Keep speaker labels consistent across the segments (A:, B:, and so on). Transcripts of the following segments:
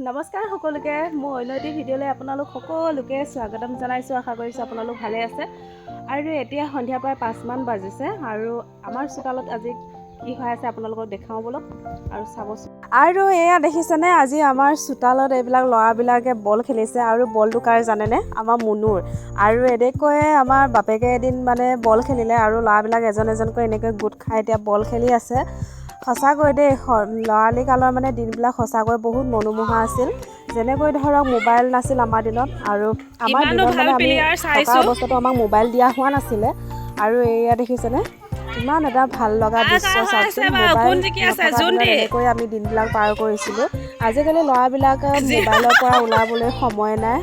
A: নমস্কাৰ সকলোকে মোৰ অন্য এটি ভিডিঅ'লৈ আপোনালোক সকলোকে স্বাগতম জনাইছোঁ। আশা কৰিছোঁ আপোনালোক ভালে আছে। আৰু এতিয়া সন্ধিয়া প্ৰায় 5 মান বাজিছে আৰু আমাৰ চোতালত আজি কি হৈ আছে আপোনালোকক দেখাওঁ বলক আৰু চাবচোন। আৰু এয়া দেখিছেনে, আজি আমাৰ চোতালত এইবিলাক ল'ৰাবিলাকে বল খেলিছে আৰু বলটো কাৰ জানেনে? আমাৰ মুনুৰ। আৰু এনেকৈয়ে আমাৰ বাপেকে এদিন মানে বল খেলিলে আৰু ল'ৰাবিলাক এজন এজনকৈ এনেকৈ গোট খাই এতিয়া বল খেলি আছে। সঁচাকৈ দেই, ল'ৰালি কালৰ মানে দিনবিলাক সঁচাকৈ বহুত মনোমোহা আছিল। যেনেকৈ ধৰক মোবাইল নাছিল আমাৰ দিনত, আৰু আমাৰ দিনত মানে আমি থকা অৱস্থাটো আমাক মোবাইল দিয়া হোৱা নাছিলে। আৰু এয়া দেখিছেনে, ইমান এটা ভাল লগা দৃশ্য চাওকচোন। মোবাইল নথকা দিনত এনেকৈ আমি দিনবিলাক পাৰ কৰিছিলোঁ। আজিকালি ল'ৰাবিলাকে মোবাইলৰ পৰা ওলাবলৈ সময় নাই,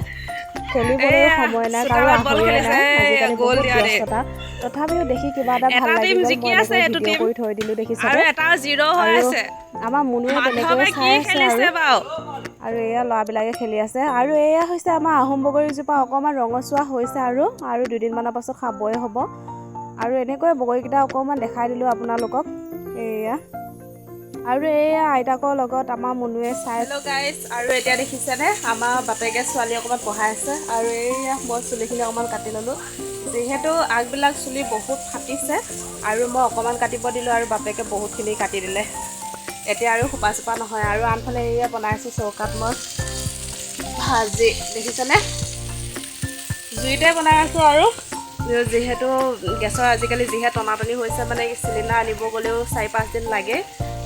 A: খেলিবলৈ সময় নাই, কাৰো আহৰিয়ে নাই। আজিকালি বহুত ব্যস্ততা। তথাপিও দেখি কিবা এটা ভাল লাগি গ'ল, মই এনেকৈ ভিডিঅ' কৰি থৈ দিলোঁ। দেখিছেনে, আৰু আমাৰ মুনুৱে তেনেকৈ চাই আছে আৰু এয়া ল'ৰাবিলাকে খেলি আছে। আৰু এয়া হৈছে আমাৰ আহোম বগৰীজোপা অকণমান ৰঙচুৱা হৈছে আৰু 2 দিনমানৰ পাছত খাবই হ'ব। আৰু এনেকৈ বগৰীকেইটা অকণমান দেখাই দিলোঁ আপোনালোকক। এয়া আৰু এয়া আইতাকৰ লগত আমাৰ মুনুৱে চাই। হেল্ল' গাইজ, আৰু এতিয়া দেখিছেনে আমাৰ বাপেকে ছোৱালী অকণমান পঢ়াই আছে। আৰু এয়া মই চুলিখিনি অকণমান কাটি ল'লোঁ, যিহেতু আগবিলাক চুলি বহুত ফাটিছে আৰু মই অকণমান কাটিব দিলোঁ আৰু বাপেকে বহুতখিনি কাটি দিলে। এতিয়া আৰু সোপা চোপা নহয়। আৰু আনফালে এয়া বনাইছোঁ চৌকাত মই ভাজি, দেখিছেনে জুইতে বনাই আছোঁ। আৰু যিহেতু গেছৰ আজিকালি যিহে টনাটনি হৈছে, মানে চিলিণ্ডাৰ আনিব গ'লেও 4-5 দিন লাগে,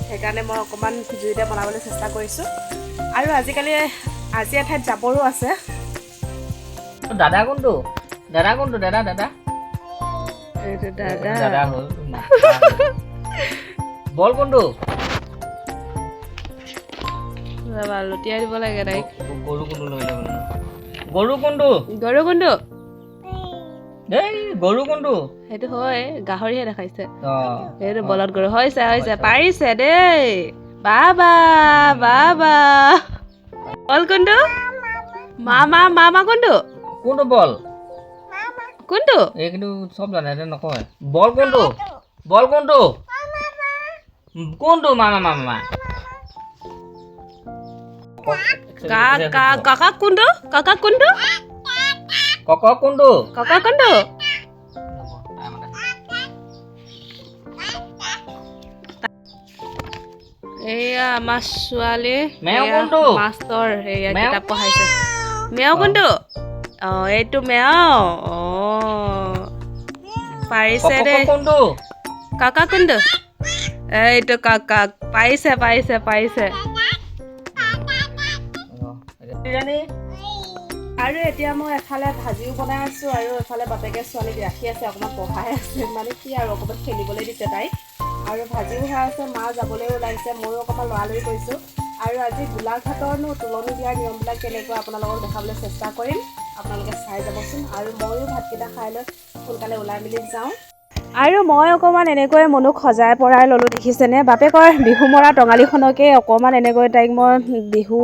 A: সেইকাৰণে মই অকণমান জুইতে বনাবলৈ চেষ্টা কৰিছোঁ। আৰু আজিকালি আজি এঠাইত যাবৰো আছে।
B: দাদা কোনটো? দাদা কোনটো? দাদা দাদা
A: এইটো দাদা
B: দাদা হ'ল। বল কোনটো?
A: লুটিয়াই দিব লাগে তাইক।
B: গৰু কোনটো লৈ যাব? গৰু কোনটো?
A: গৰু কোনটো?
B: এই গৰু কোনটো?
A: সেইটো হয়, গাহৰিহে দেখাইছে। সেইটো বলদ গৰু হৈছে পাৰিছে দেই। বাবা বাবা। বল কোনটো? মামা মামা কোনটো?
B: কোনটো বল?
A: কোনটো?
B: এই কিন্তু চব জানে, এনে নকয়। বল কোনটো? বল কোনটো? কোনটো মামা মামা?
A: কাকা কোনটো? কাকা কোনটো?
B: কাকা কোনটো?
A: কাকা কোনটো? এয়া আমাৰ ছোৱালী মাষ্টৰ, এয়া কিতাপ পঢ়াইছে। মেও কোনটো? এইটো মেও। পাৰিছে দেই। কাকা কোনটো? এইটো কাকা। পাৰিছে পাৰিছে পাৰিছে। আৰু এতিয়া মই এফালে ভাজিও বনাই আছোঁ আৰু এফালে বাপেকে ছোৱালীক ৰাখি আছে, অকণমান পঢ়াই আছে। মানে কি আৰু অকণমান খেলিবলৈ দিছে তাইক। আৰু ভাজিও হৈ আছে, মা যাবলৈ ওলাইছে, ময়ো অকণমান লৰালৰি কৰিছোঁ। আৰু আজি গোলাঘাটৰনো তুলনি দিয়াৰ নিয়মবিলাক কেনেকুৱা আপোনালোকক দেখাবলৈ চেষ্টা কৰিম, আপোনালোকে চাই যাবচোন। আৰু ময়ো ভাতকেইটা খাই লৈ সোনকালে ওলাই মেলি যাওঁ। আৰু মই অকণমান এনেকৈ মনুক সজাই পৰাই ল'লোঁ, দেখিছেনে। বাপেকৰ বিহু মৰা টঙালীখনকে অকণমান এনেকৈ তাইক মই বিহু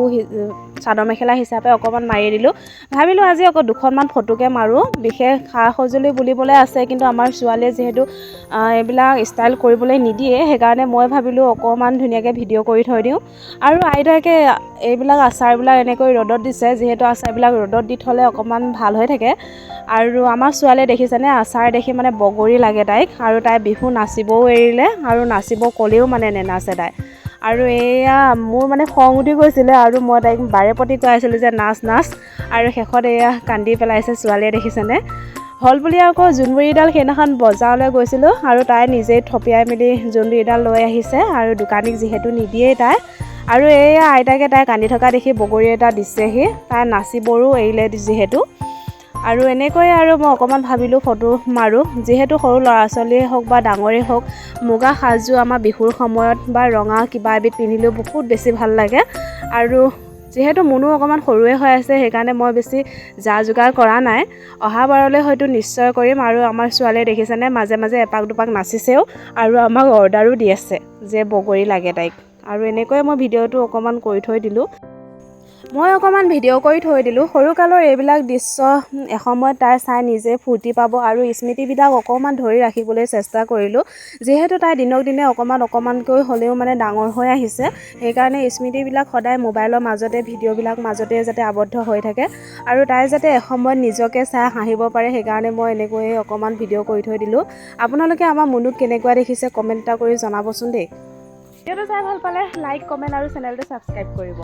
A: চাদৰ মেখেলা হিচাপে অকণমান মাৰি দিলোঁ। ভাবিলোঁ আজি আকৌ 2খনমান ফটোকে মাৰোঁ, বিশেষ সা সঁজুলি বুলিবলৈ আছে, কিন্তু আমাৰ ছোৱালীয়ে যিহেতু এইবিলাক ষ্টাইল কৰিবলৈ নিদিয়ে, সেইকাৰণে মই ভাবিলোঁ অকণমান ধুনীয়াকৈ ভিডিঅ' কৰি থৈ দিওঁ। আৰু আইতাকে এইবিলাক আচাৰবিলাক এনেকৈ ৰ'দত দিছে, যিহেতু আচাৰবিলাক ৰ'দত দি থ'লে অকণমান ভাল হৈ থাকে। আৰু আমাৰ ছোৱালীয়ে দেখিছেনে, আচাৰ দেখি মানে বগৰী লাগে তাইক। আৰু তাই বিহু নাচিবও এৰিলে, আৰু নাচিব ক'লেও মানে নেনাচে তাই। আৰু এয়া মোৰ মানে খং উঠি গৈছিলে, আৰু মই তাইক বাৰে প্ৰতি কৈ আছিলোঁ যে নাচ নাচ। আৰু শেষত এয়া কান্দি পেলাইছে ছোৱালীয়ে, দেখিছেনে। হ'ল বুলি আকৌ জোনবিৰিডাল সেইদিনাখন বজাৰলৈ গৈছিলোঁ, আৰু তাই নিজেই থপিয়াই মেলি জোনবিৰিডাল লৈ আহিছে, আৰু দোকানীক যিহেতু নিদিয়েই তাই। আৰু এয়া আইতাকে তাই কান্দি থকা দেখি বগৰী এটা দিছেহি, তাই নাচিবৰো এৰিলে যিহেতু। আৰু এনেকৈয়ে আৰু মই অকণমান ভাবিলোঁ ফটো মাৰোঁ, যিহেতু সৰু ল'ৰা ছোৱালীয়ে হওক বা ডাঙৰেই হওক, মুগা সাজযোৰ আমাৰ বিহুৰ সময়ত বা ৰঙা কিবা এবিধ পিন্ধিলেও বহুত বেছি ভাল লাগে। আৰু যিহেতু মুনু অকণমান সৰুৱে হৈ আছে, সেইকাৰণে মই বেছি যা যোগাৰ কৰা নাই। অহাবাৰলৈ হয়তো নিশ্চয় কৰিম। আৰু আমাৰ ছোৱালীয়ে দেখিছেনে, মাজে মাজে এপাক দুপাক নাচিছেও, আৰু আমাক অৰ্ডাৰো দি আছে যে বগৰী লাগে তাইক। আৰু এনেকৈয়ে মই ভিডিঅ'টো অকণমান কৰি থৈ দিলোঁ। মই অকণমান ভিডিঅ' কৰি থৈ দিলোঁ। সৰুকালৰ এইবিলাক দৃশ্য এসময়ত তাই চাই নিজে ফূৰ্তি পাব আৰু স্মৃতিবিলাক অকণমান ধৰি ৰাখিবলৈ চেষ্টা কৰিলোঁ। যিহেতু তাই দিনক দিনে অকণমানকৈ হ'লেও মানে ডাঙৰ হৈ আহিছে, সেইকাৰণে স্মৃতিবিলাক সদায় মোবাইলৰ মাজতে ভিডিঅ'বিলাক মাজতে যাতে আবদ্ধ হৈ থাকে আৰু তাই যাতে এসময়ত নিজকে চাই হাঁহিব পাৰে, সেইকাৰণে মই এনেকৈয়ে অকণমান ভিডিঅ' কৰি থৈ দিলোঁ। আপোনালোকে আমাৰ মুনুক কেনেকুৱা দেখিছে কমেণ্ট এটা কৰি জনাবচোন দেই। ভিডিঅ'টো চাই ভাল পালে লাইক, কমেণ্ট আৰু চেনেলটো ছাবস্ক্ৰাইব কৰিব।